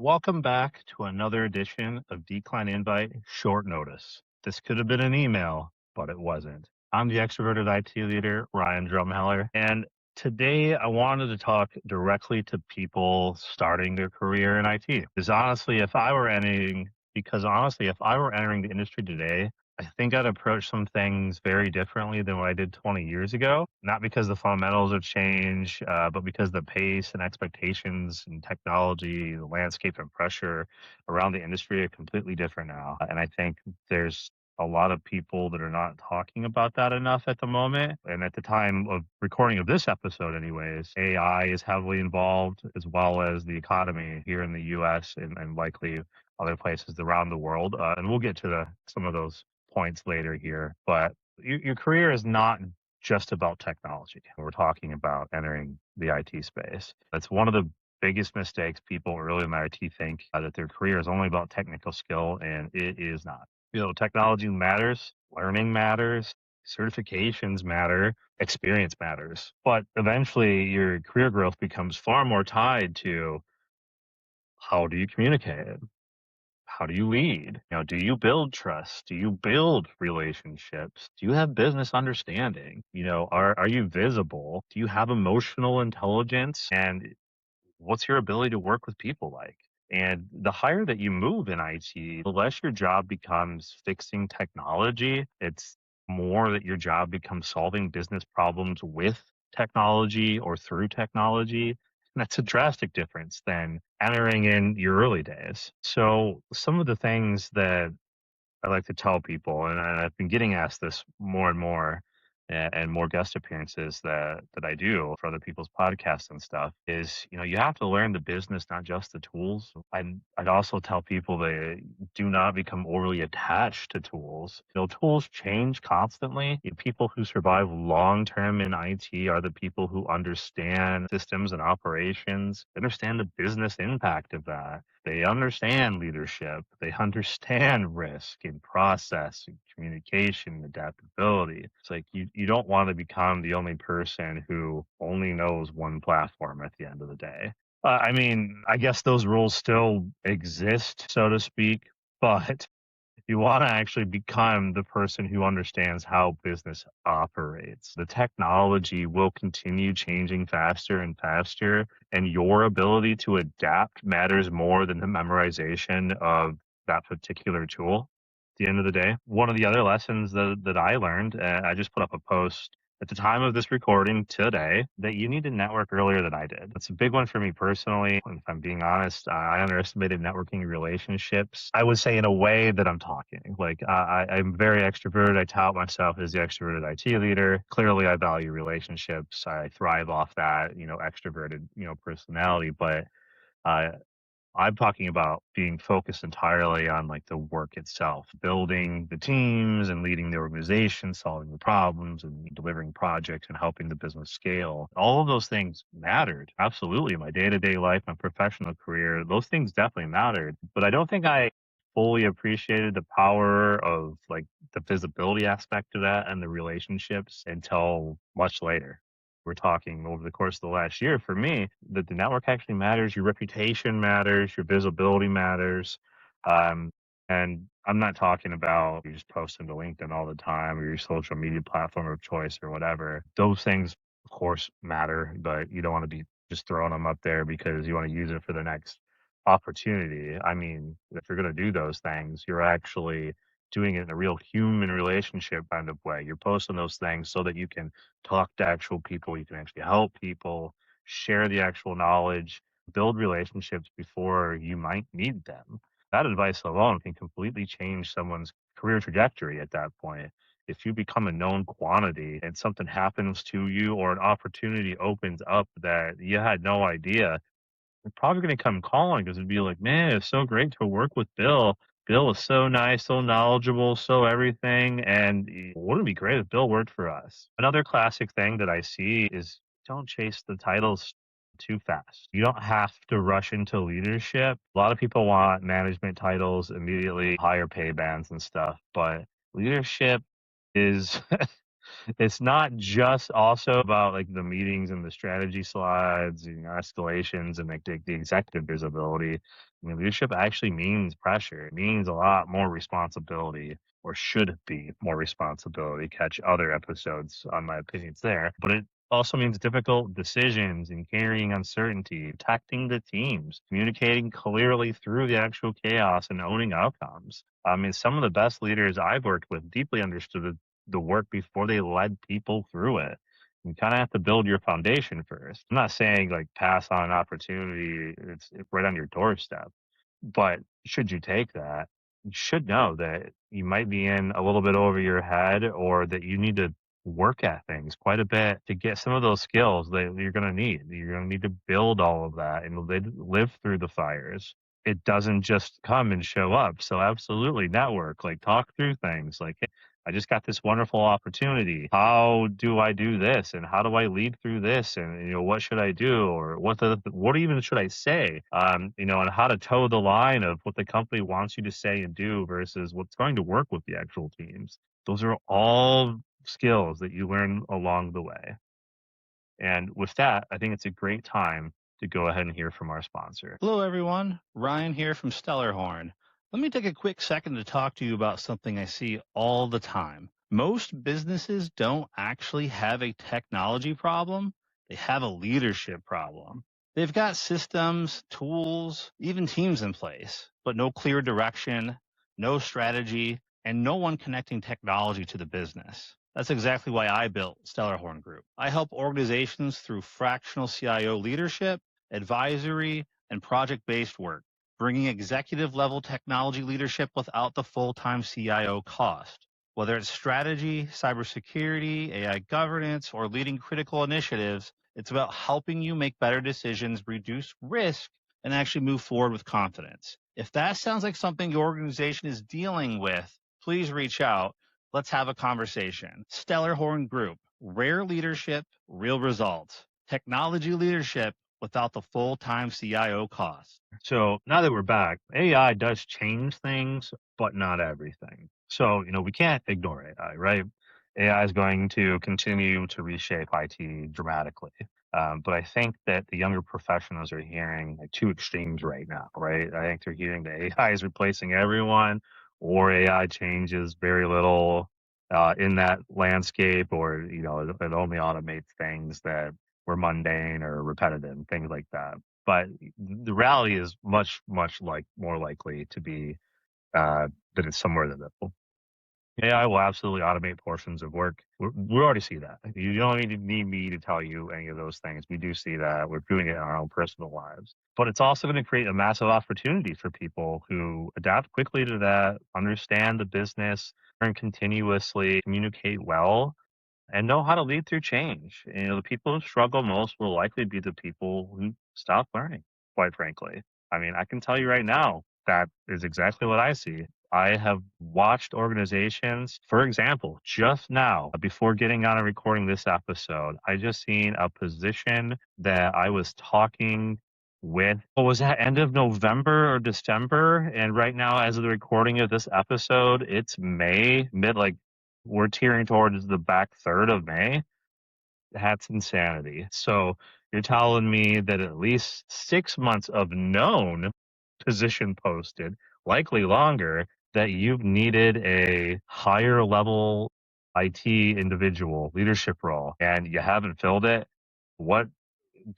Welcome back to another edition of Decline Invite Short Notice. This could have been an email, but it wasn't. I'm the extroverted IT leader, Ryan Drumheller, and today I wanted to talk directly to people starting their career in IT. Honestly, if I were entering the industry today, I think I'd approach some things very differently than what I did 20 years ago. Not because the fundamentals have changed, but because the pace and expectations and technology, the landscape and pressure around the industry are completely different now. And I think there's a lot of people that are not talking about that enough at the moment. And at the time of recording of this episode, anyways, AI is heavily involved, as well as the economy here in the US and likely other places around the world. And we'll get to some of those points later here. But your career is not just about technology. We're talking about entering the IT space. That's one of the biggest mistakes people early in the IT think, that their career is only about technical skill, and it is not. Technology matters, learning matters, certifications matter, experience matters. But eventually, your career growth becomes far more tied to how do you communicate? How do you lead? Do you build trust? Do you build relationships? Do you have business understanding? Are you visible? Do you have emotional intelligence? And what's your ability to work with people like? And the higher that you move in IT, the less your job becomes fixing technology. It's more that your job becomes solving business problems with technology or through technology. And that's a drastic difference than entering in your early days. So some of the things that I like to tell people, and I've been getting asked this more and more, and more guest appearances that I do for other people's podcasts and stuff, is you have to learn the business, not just the tools. I'd also tell people that do not become overly attached to tools. Tools change constantly. People who survive long term in IT are the people who understand systems and operations, understand the business impact of that. They understand leadership. They understand risk and process and communication, adaptability. It's like you don't want to become the only person who only knows one platform at the end of the day. I guess those rules still exist, so to speak, but you want to actually become the person who understands how business operates. The technology will continue changing faster and faster, and your ability to adapt matters more than the memorization of that particular tool. At the end of the day, one of the other lessons that I learned, I just put up a post at the time of this recording today, that you need to network earlier than I did. It's a big one for me personally. If I'm being honest, I underestimated networking relationships. I would say in a way that I'm talking. Like I'm very extroverted. I tout myself as the extroverted IT leader. Clearly, I value relationships. I thrive off that, extroverted, personality. But uh, I'm talking about being focused entirely on like the work itself, building the teams and leading the organization, solving the problems and delivering projects and helping the business scale. All of those things mattered. Absolutely. My day-to-day life, my professional career, those things definitely mattered. But I don't think I fully appreciated the power of like the visibility aspect of that and the relationships until much later. We're talking over the course of the last year, for me, that the network actually matters. Your reputation matters. Your visibility matters. Um, and I'm not talking about you just posting to LinkedIn all the time or your social media platform of choice or whatever. Those things, of course, matter, but you don't want to be just throwing them up there because you want to use it for the next opportunity. I mean, if you're going to do those things, you're actually doing it in a real human relationship kind of way. You're posting those things so that you can talk to actual people, you can actually help people, share the actual knowledge, build relationships before you might need them. That advice alone can completely change someone's career trajectory at that point. If you become a known quantity and something happens to you or an opportunity opens up that you had no idea, they're probably going to come calling because it'd be like, man, it's so great to work with Bill. Bill is so nice, so knowledgeable, so everything. And wouldn't it be great if Bill worked for us? Another classic thing that I see is don't chase the titles too fast. You don't have to rush into leadership. A lot of people want management titles immediately, higher pay bands and stuff, but leadership is It's not just also about like the meetings and the strategy slides, escalations and like the executive visibility. I mean, leadership actually means pressure. It means a lot more responsibility, or should be more responsibility. Catch other episodes on my opinions there. But it also means difficult decisions and carrying uncertainty, protecting the teams, communicating clearly through the actual chaos and owning outcomes. I mean, some of the best leaders I've worked with deeply understood the work before they led people through it. You kind of have to build your foundation first. I'm not saying like pass on an opportunity, it's right on your doorstep. But should you take that, you should know that you might be in a little bit over your head, or that you need to work at things quite a bit to get some of those skills that you're going to need. You're going to need to build all of that and live through the fires. It doesn't just come and show up. So absolutely network, like talk through things like, hey, I just got this wonderful opportunity. How do I do this? And how do I lead through this? And what should I do? Or what even should I say? And how to toe the line of what the company wants you to say and do versus what's going to work with the actual teams. Those are all skills that you learn along the way. And with that, I think it's a great time to go ahead and hear from our sponsor. Hello, everyone. Ryan here from Stellarhorn. Let me take a quick second to talk to you about something I see all the time. Most businesses don't actually have a technology problem, they have a leadership problem. They've got systems, tools, even teams in place, but no clear direction, no strategy, and no one connecting technology to the business. That's exactly why I built Stellarhorn Group. I help organizations through fractional CIO leadership, advisory, and project-based work, bringing executive-level technology leadership without the full-time CIO cost. Whether it's strategy, cybersecurity, AI governance, or leading critical initiatives, it's about helping you make better decisions, reduce risk, and actually move forward with confidence. If that sounds like something your organization is dealing with, please reach out. Let's have a conversation. Stellarhorn Group, rare leadership, real results. Technology leadership without the full-time CIO cost. So now that we're back, AI does change things, but not everything. So, we can't ignore AI, right? AI is going to continue to reshape IT dramatically. But I think that the younger professionals are hearing like two extremes right now, right? I think they're hearing that AI is replacing everyone, or AI changes very little in that landscape, or, it only automates things that were mundane or repetitive, things like that. But the reality is much, much more likely to be that it's somewhere in the middle. AI will absolutely automate portions of work. We already see that. You don't need me to tell you any of those things. We do see that. We're doing it in our own personal lives. But it's also going to create a massive opportunity for people who adapt quickly to that, understand the business, learn continuously, communicate well, and know how to lead through change. The people who struggle most will likely be the people who stop learning, quite frankly. I mean, I can tell you right now, that is exactly what I see. I have watched organizations, for example, just now, before getting on and recording this episode, I just seen a position that I was talking with, what was that, end of November or December? And right now, as of the recording of this episode, it's May, we're teetering towards the back third of May. That's insanity. So you're telling me that at least 6 months of known position posted, likely longer, that you've needed a higher level IT individual leadership role and you haven't filled it. What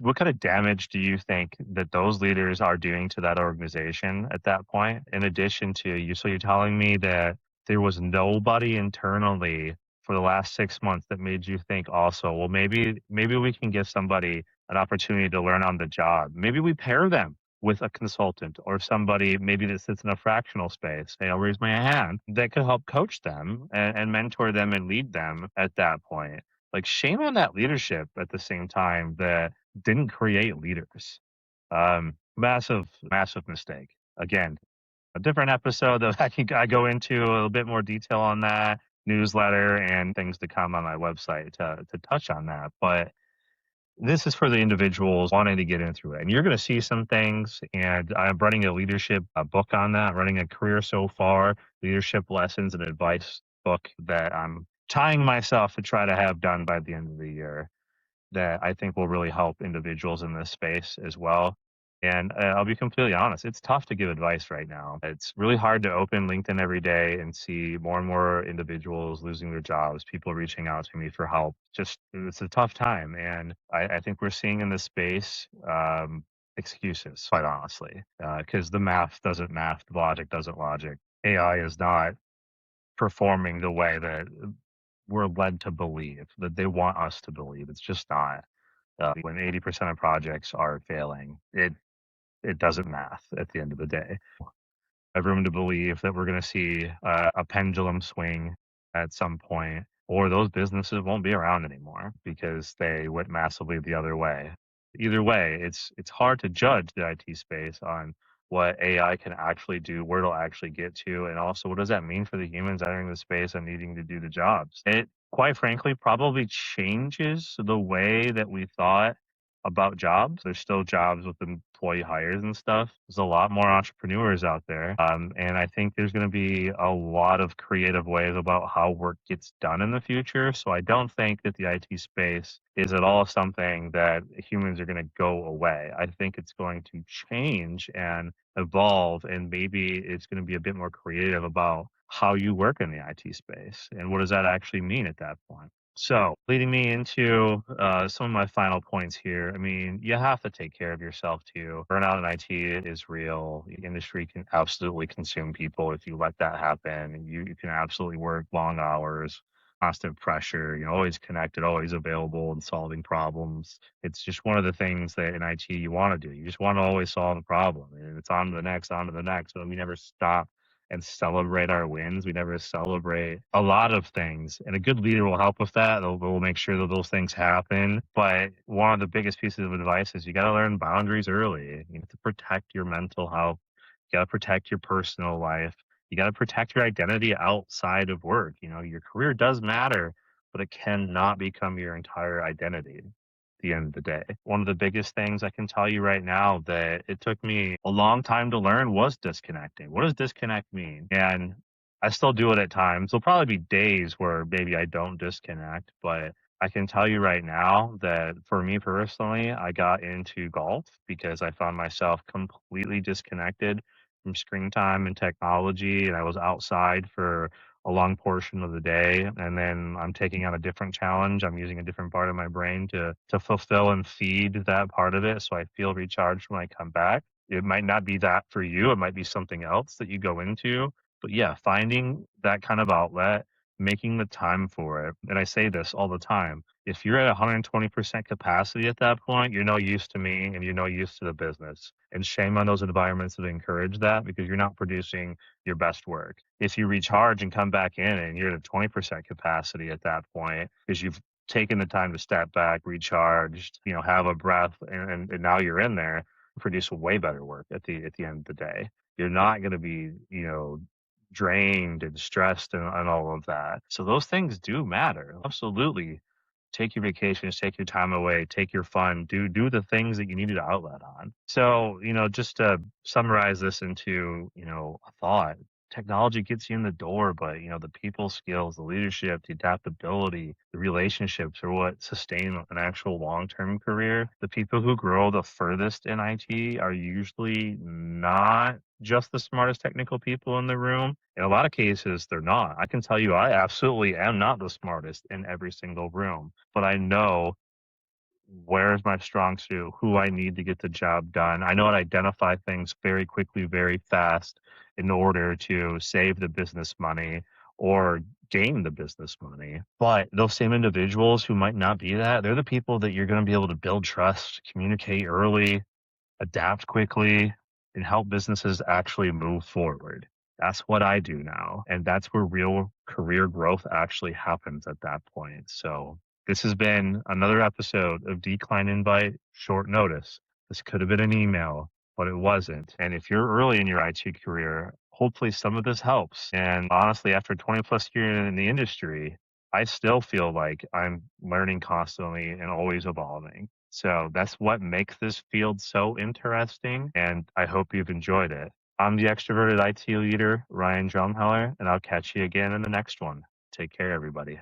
what kind of damage do you think that those leaders are doing to that organization at that point? In addition to you, so you're telling me that there was nobody internally for the last 6 months that made you think also, well, maybe we can give somebody an opportunity to learn on the job. Maybe we pair them with a consultant or somebody maybe that sits in a fractional space. Hey, I'll raise my hand, that could help coach them and mentor them and lead them at that point. Like, shame on that leadership at the same time that didn't create leaders. Massive, massive mistake. Again, a different episode that I go into a little bit more detail on that, newsletter and things to come on my website to touch on that. But this is for the individuals wanting to get in through it. And you're going to see some things. And I'm running a leadership book on that, running a career so far, leadership lessons and advice book that I'm tying myself to try to have done by the end of the year that I think will really help individuals in this space as well. And I'll be completely honest, it's tough to give advice right now. It's really hard to open LinkedIn every day and see more and more individuals losing their jobs, people reaching out to me for help. Just, it's a tough time. And I think we're seeing in this space excuses, quite honestly, because the math doesn't math, the logic doesn't logic. AI is not performing the way that we're led to believe, that they want us to believe. It's just not. When 80% of projects are failing, it doesn't math at the end of the day. I have room to believe that we're going to see a pendulum swing at some point, or those businesses won't be around anymore because they went massively the other way. Either way, it's hard to judge the IT space on what AI can actually do, where it'll actually get to, and also what does that mean for the humans entering the space and needing to do the jobs. It quite frankly probably changes the way that we thought about jobs. There's still jobs with employee hires and stuff. There's a lot more entrepreneurs out there. And I think there's going to be a lot of creative ways about how work gets done in the future. So I don't think that the IT space is at all something that humans are going to go away. I think it's going to change and evolve, and maybe it's going to be a bit more creative about how you work in the IT space and what does that actually mean at that point. So, leading me into some of my final points here. I mean, you have to take care of yourself too. Burnout in IT is real. The industry can absolutely consume people if you let that happen. You can absolutely work long hours, constant pressure, always connected, always available and solving problems. It's just one of the things that in IT you want to do. You just want to always solve a problem. And it's on to the next, on to the next. But we never stop and celebrate our wins. We never celebrate a lot of things. And a good leader will help with that. They'll make sure that those things happen. But one of the biggest pieces of advice is you got to learn boundaries early. You have to protect your mental health. You got to protect your personal life. You got to protect your identity outside of work. Your career does matter, but it cannot become your entire identity the end of the day. One of the biggest things I can tell you right now that it took me a long time to learn was disconnecting. What does disconnect mean? And I still do it at times. There'll probably be days where maybe I don't disconnect, but I can tell you right now that for me personally, I got into golf because I found myself completely disconnected from screen time and technology. And I was outside for a long portion of the day, and then I'm taking on a different challenge. I'm using a different part of my brain to fulfill and feed that part of it so I feel recharged when I come back. It might not be that for you, it might be something else that you go into. But yeah, finding that kind of outlet, making the time for it. And I say this all the time. If you're at 120% capacity at that point, you're no use to me and you're no use to the business. And shame on those environments that encourage that because you're not producing your best work. If you recharge and come back in and you're at a 20% capacity at that point because you've taken the time to step back, recharged, have a breath, and now you're in there, produce way better work at the end of the day. You're not going to be, drained and stressed and all of that. So those things do matter. Absolutely. Take your vacations, take your time away, take your fun, do the things that you needed outlet on. So, just to summarize this into, a thought, technology gets you in the door, but the people skills, the leadership, the adaptability, the relationships are what sustain an actual long-term career. The people who grow the furthest in IT are usually not just the smartest technical people in the room. In a lot of cases, they're not. I can tell you, I absolutely am not the smartest in every single room, but I know where's my strong suit, who I need to get the job done. I know how to identify things very quickly, very fast in order to save the business money or gain the business money. But those same individuals who might not be that, they're the people that you're going to be able to build trust, communicate early, adapt quickly, and help businesses actually move forward. That's what I do now. And that's where real career growth actually happens at that point. So this has been another episode of Decline Invite Short Notice. This could have been an email, but it wasn't. And if you're early in your IT career, hopefully some of this helps. And honestly, after 20 plus years in the industry, I still feel like I'm learning constantly and always evolving. So that's what makes this field so interesting. And I hope you've enjoyed it. I'm the extroverted IT leader, Ryan Drumheller, and I'll catch you again in the next one. Take care, everybody.